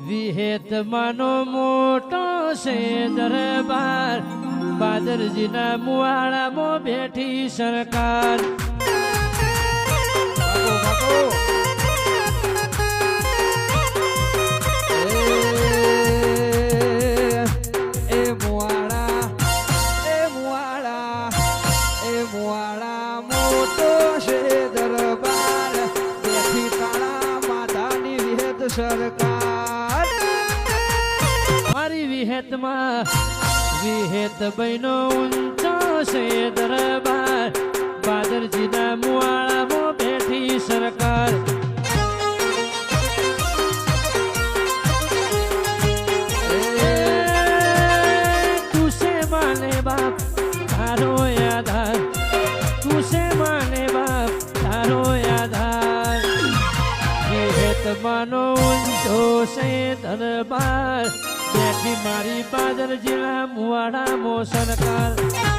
વિહેતમાનો મોટો છે દરબાર બાદરજીના મુવાડામાં બેઠી સરકાર સરકાર મારી વિહેતમાં વિહેત બહેનો ઊંચો છે દરબાર બાદરજીના મુવાડામાં બેઠી સરકાર તું છે માને બાપ તારો આધાર તું છે માને બાપ તારો આધાર વિહેતમાનો ઊંચો છે દરબાર બેઠી મારી બાદરજીના મુવાડામાં સરકાર